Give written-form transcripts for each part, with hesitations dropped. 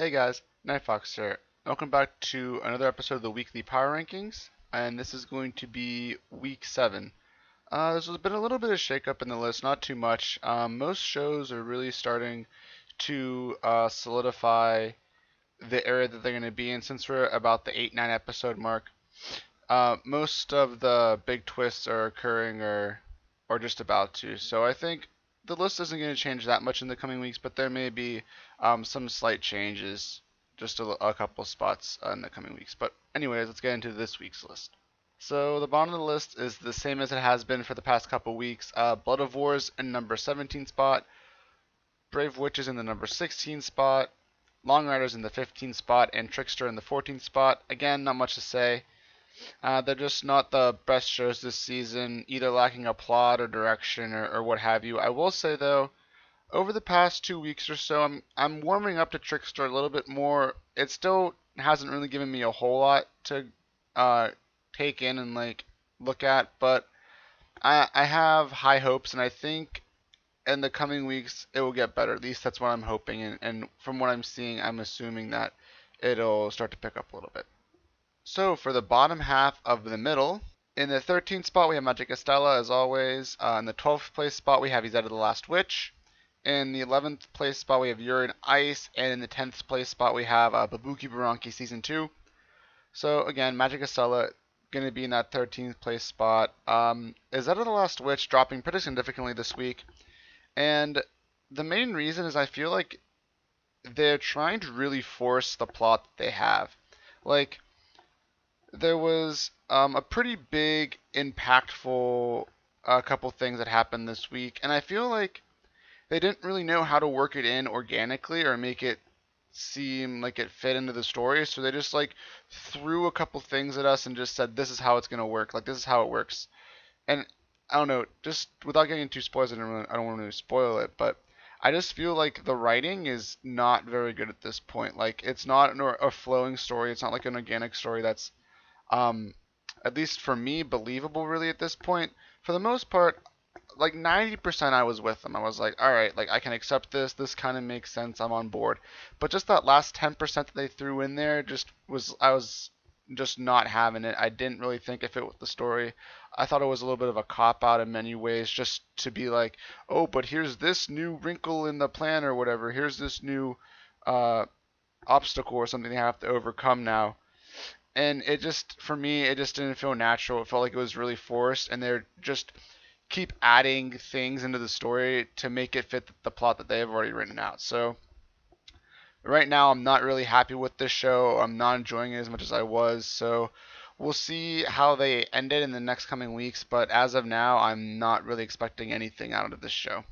Hey guys, Nightfox here. Welcome back to another episode of the weekly power rankings, and this is going to be week 7. There's been a little bit of shakeup in the list, not too much. Most shows are really starting to solidify the area that they're going to be in since we're about the 8-9 episode mark. Most of the big twists are occurring or just about to, so I think the list isn't going to change that much in the coming weeks, but there may be some slight changes, just a couple spots in the coming weeks. But anyways, let's get into this week's list. So the bottom of the list is the same as it has been for the past couple weeks. Blood of Wars in number 17 spot, Brave Witches in the number 16 spot, Long Riders in the 15th spot, and Trickster in the 14th spot. Again, not much to say. They're just not the best shows this season, either lacking a plot or direction or what have you. I will say though, over the past 2 weeks or so, I'm warming up to Trickster a little bit more. It still hasn't really given me a whole lot to uh, take in and like look at, but I have high hopes, and I think in the coming weeks it will get better. At least that's what I'm hoping, and from what I'm seeing, I'm assuming that it'll start to pick up a little bit. So for the bottom half of the middle, in the 13th spot we have Magic Estella as always. In the 12th place spot we have Izetta the Last Witch. In the 11th place spot we have Yuri on Ice, and in the 10th place spot we have Babuki Baranki Season 2. So again, Magic Estella going to be in that 13th place spot. Izetta the Last Witch dropping pretty significantly this week, and the main reason is I feel like they're trying to really force the plot that they have. Like, there was a pretty big, impactful couple things that happened this week, and I feel like they didn't really know how to work it in organically or make it seem like it fit into the story, so they just like threw a couple things at us and just said, this is how it's gonna work, like this is how it works. And I don't know, just without getting too spoilers, I don't want to spoil it, but I just feel like the writing is not very good at this point. Like, it's not a flowing story. It's not like an organic story that's um, at least for me, believable really at this point. For the most part, like 90% I was with them. I was like, all right, like I can accept this. This kind of makes sense. I'm on board. But just that last 10% that they threw in there I was just not having it. I didn't really think it fit with the story. I thought it was a little bit of a cop out in many ways, just to be like, oh, but here's this new wrinkle in the plan or whatever. Here's this new uh, obstacle or something they have to overcome now, and it just, for me, it just didn't feel natural. It felt like it was really forced, and they're just keep adding things into the story to make it fit the plot that they have already written out. So right now I'm not really happy with this show. I'm not enjoying it as much as I was. So we'll see how they end it in the next coming weeks, but as of now I'm not really expecting anything out of this show.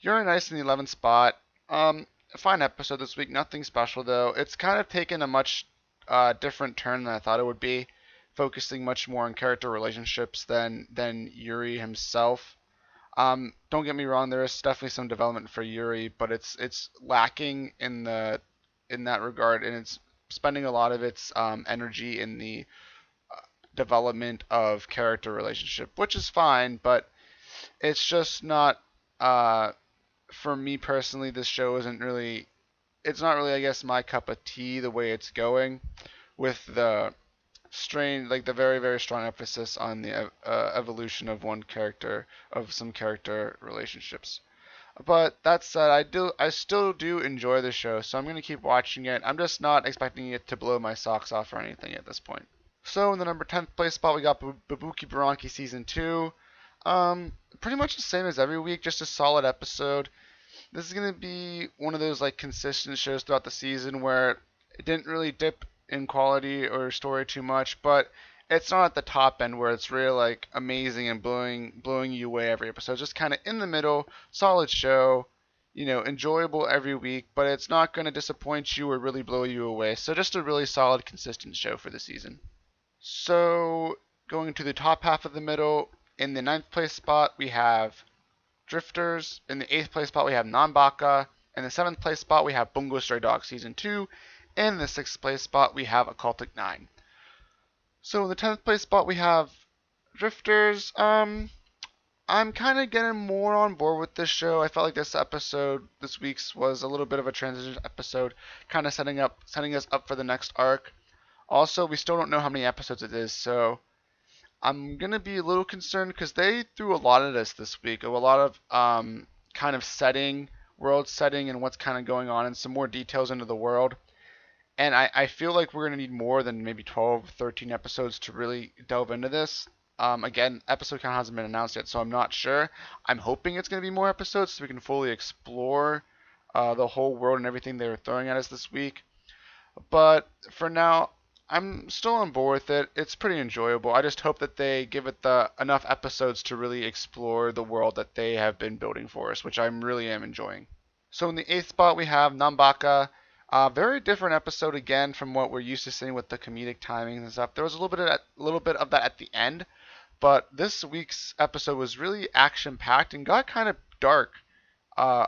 You're nice in the 11th spot. A fine episode this week, nothing special though. It's kind of taken a much different turn than I thought it would be, focusing much more on character relationships than Yuri himself. Don't get me wrong, there is definitely some development for Yuri, but it's lacking in that regard, and it's spending a lot of its energy in the development of character relationship, which is fine, but it's just not. For me personally, this show isn't really. It's not really, I guess, my cup of tea the way it's going, with the like the very very strong emphasis on the evolution of one character, of some character relationships. But that said, I still do enjoy the show, so I'm gonna keep watching it. I'm just not expecting it to blow my socks off or anything at this point. So in the number 10th place spot we got Babuki Baranki season 2. Pretty much the same as every week, just a solid episode. This is gonna be one of those like consistent shows throughout the season where it didn't really dip in quality or story too much, but it's not at the top end where it's really like amazing and blowing you away every episode. It's just kind of in the middle, solid show, enjoyable every week, but it's not going to disappoint you or really blow you away. So just a really solid, consistent show for the season. So going to the top half of the middle, in the ninth place spot we have Drifters. In the 8th place spot we have Nanbaka. In the 7th place spot we have Bungo Stray Dogs Season 2. And in the 6th place spot we have Occultic 9. So in the 10th place spot we have Drifters. I'm kind of getting more on board with this show. I felt like this week's was a little bit of a transition episode, kind of setting us up for the next arc. Also, we still don't know how many episodes it is, so I'm gonna be a little concerned because they threw a lot at us this week, a lot of kind of world setting, and what's kind of going on, and some more details into the world. And I feel like we're gonna need more than maybe 12, 13 episodes to really delve into this. Again, episode count hasn't been announced yet, so I'm not sure. I'm hoping it's gonna be more episodes so we can fully explore the whole world and everything they were throwing at us this week. But for now, I'm still on board with it. It's pretty enjoyable. I just hope that they give it enough episodes to really explore the world that they have been building for us, which I really am enjoying. So in the 8th spot, we have Nanbaka. Very different episode again from what we're used to seeing with the comedic timings and stuff. There was a little bit of that at the end, but this week's episode was really action-packed and got kind of dark. Uh,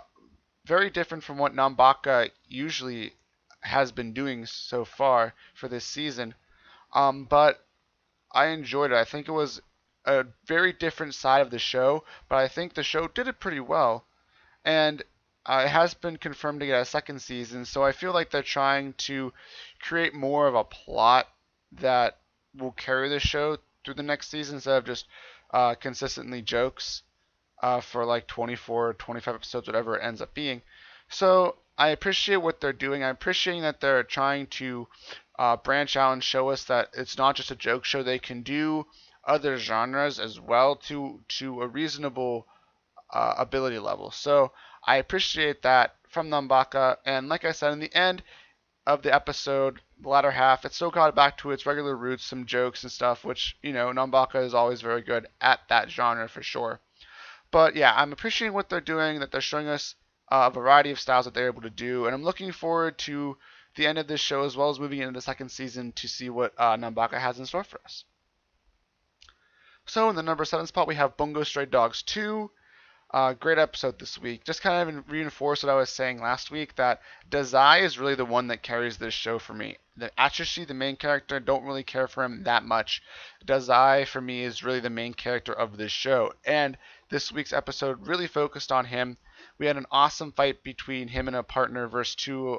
Very different from what Nanbaka usually has been doing so far for this season. But I enjoyed it. I think it was a very different side of the show, but I think the show did it pretty well. And it has been confirmed to get a second season, so I feel like they're trying to create more of a plot that will carry the show through the next season instead of just consistently jokes for like 24, 25 episodes, whatever it ends up being. So I appreciate what they're doing. I'm appreciating that they're trying to branch out and show us that it's not just a joke show. They can do other genres as well to a reasonable ability level. So I appreciate that from Nanbaka. And like I said, in the end of the episode, the latter half, it still got back to its regular roots, some jokes and stuff, which, Nanbaka is always very good at that genre for sure. But yeah, I'm appreciating what they're doing, that they're showing us a variety of styles that they're able to do, and I'm looking forward to the end of this show as well as moving into the second season to see what Nanbaka has in store for us. So in the number 7 spot, we have Bungo Stray Dogs 2. Great episode this week. Just kind of reinforced what I was saying last week, that Dazai is really the one that carries this show for me. The Atsushi, the main character, don't really care for him that much. Dazai, for me, is really the main character of this show. And this week's episode really focused on him. We had an awesome fight between him and a partner versus two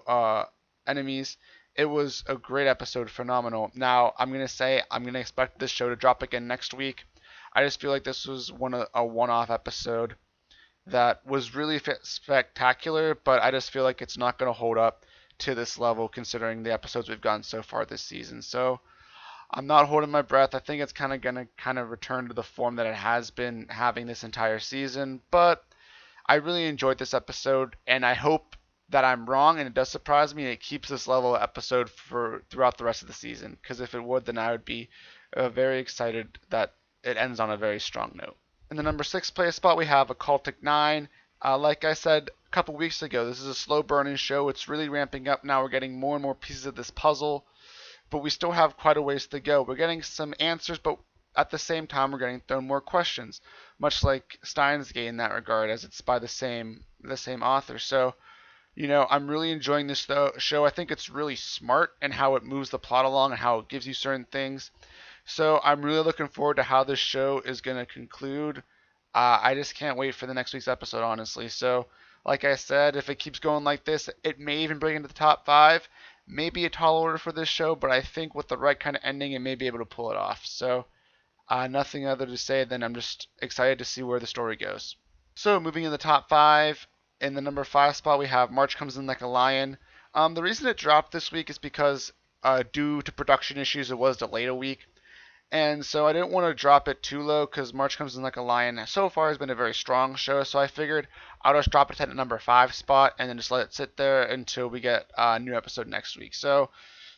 enemies. It was a great episode, phenomenal. Now, I'm going to expect this show to drop again next week. I just feel like this was a one-off episode that was really spectacular, but I just feel like it's not going to hold up to this level considering the episodes we've gotten so far this season. So I'm not holding my breath. I think it's kind of going to return to the form that it has been having this entire season, but I really enjoyed this episode, and I hope that I'm wrong and it does surprise me and it keeps this level of episode for throughout the rest of the season, because if it would, then I would be very excited that it ends on a very strong note. In the number 6 place spot, we have Occultic 9. Like I said a couple weeks ago, this is a slow burning show. It's really ramping up now. We're getting more and more pieces of this puzzle, but we still have quite a ways to go. We're getting some answers, but at the same time, we're getting thrown more questions, much like Steins Gate in that regard, as it's by the same author. So, I'm really enjoying this show. I think it's really smart in how it moves the plot along and how it gives you certain things. So I'm really looking forward to how this show is going to conclude. I just can't wait for the next week's episode, honestly. So, like I said, if it keeps going like this, it may even break into the top 5. Maybe a tall order for this show, but I think with the right kind of ending, it may be able to pull it off. So, nothing other to say than I'm just excited to see where the story goes. So, moving in the top 5, in the number 5 spot, we have March Comes In Like a Lion. The reason it dropped this week is because due to production issues, it was delayed a week. And so I didn't want to drop it too low because March Comes In Like a Lion so far has been a very strong show. So I figured I'll just drop it at the number 5 spot and then just let it sit there until we get a new episode next week. So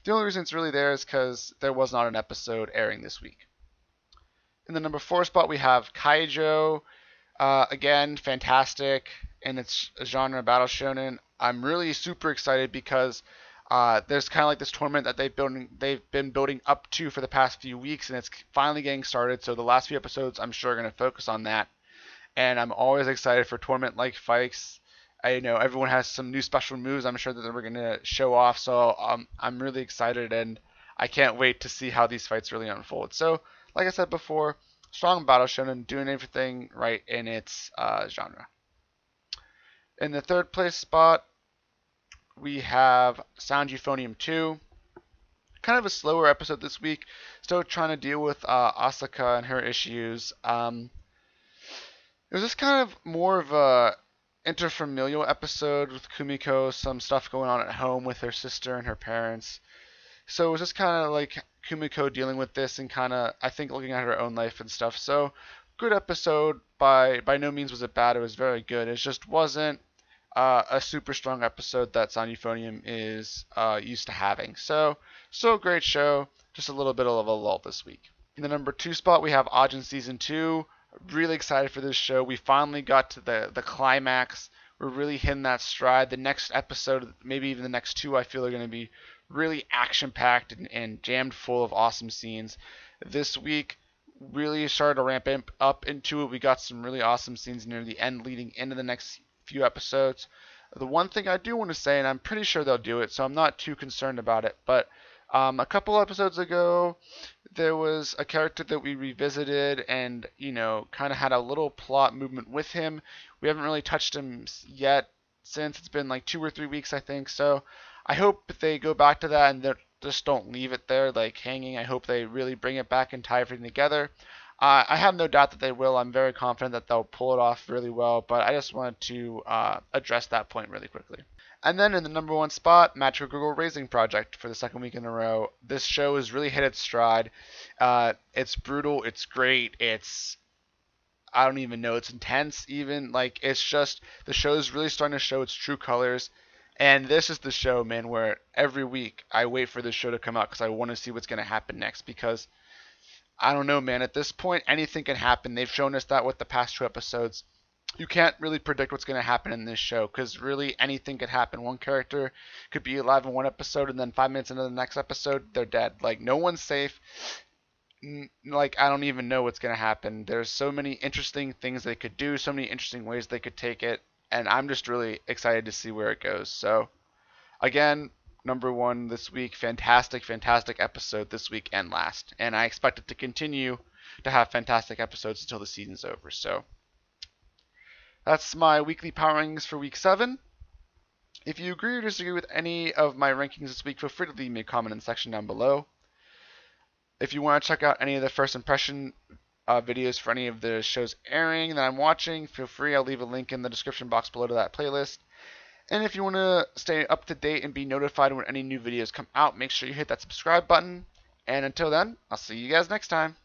the only reason it's really there is because there was not an episode airing this week. In the number 4 spot, we have Kaijo. Again, fantastic in its genre, Battle Shonen. I'm really super excited because there's kind of like this tournament that they've been building up to for the past few weeks, and it's finally getting started. So the last few episodes, I'm sure, are going to focus on that. And I'm always excited for tournament-like fights. I know everyone has some new special moves. I'm sure that we're going to show off. So I'm really excited, and I can't wait to see how these fights really unfold. So, like I said before, strong battle shonen, doing everything right in its genre. In the third place spot, we have Sound Euphonium 2. Kind of a slower episode this week. Still trying to deal with Asaka and her issues. It was just kind of more of a interfamilial episode with Kumiko, some stuff going on at home with her sister and her parents. So it was just kind of like Kumiko dealing with this and kind of, I think, looking at her own life and stuff. So good episode. By no means was it bad. It was very good. It just wasn't a super strong episode that Sound Euphonium is used to having. So still a great show. Just a little bit of a lull this week. In the number 2 spot, we have Ajin Season 2. Really excited for this show. We finally got to the climax. We're really hitting that stride. The next episode, maybe even the next two, I feel are going to be really action-packed and jammed full of awesome scenes. This week, really started to ramp up into it. We got some really awesome scenes near the end leading into the next few episodes. The one thing I do want to say, and I'm pretty sure they'll do it, so I'm not too concerned about it, but a couple episodes ago, there was a character that we revisited and, kind of had a little plot movement with him. We haven't really touched him yet since. It's been like 2 or 3 weeks, I think. So I hope they go back to that and just don't leave it there like hanging. I hope they really bring it back and tie everything together. I have no doubt that they will. I'm very confident that they'll pull it off really well, but I just wanted to address that point really quickly. And then in the number 1 spot, Magical Girl Raising Project for the second week in a row. This show has really hit its stride. It's brutal. It's great. I don't even know. It's intense even. Like, it's just, the show is really starting to show its true colors. And this is the show, man, where every week I wait for this show to come out because I want to see what's going to happen next. Because, I don't know, man. At this point, anything can happen. They've shown us that with the past 2 episodes. You can't really predict what's going to happen in this show because really anything could happen. One character could be alive in one episode and then 5 minutes into the next episode, they're dead. Like, no one's safe. Like, I don't even know what's going to happen. There's so many interesting things they could do, so many interesting ways they could take it, and I'm just really excited to see where it goes. So, again, number 1 this week, fantastic episode this week and last. And I expect it to continue to have fantastic episodes until the season's over. So, that's my weekly power rankings for week 7. If you agree or disagree with any of my rankings this week, feel free to leave me a comment in the section down below. If you want to check out any of the first impression videos for any of the shows airing that I'm watching, feel free. I'll leave a link in the description box below to that playlist. And if you want to stay up to date and be notified when any new videos come out, make sure you hit that subscribe button. And until then, I'll see you guys next time.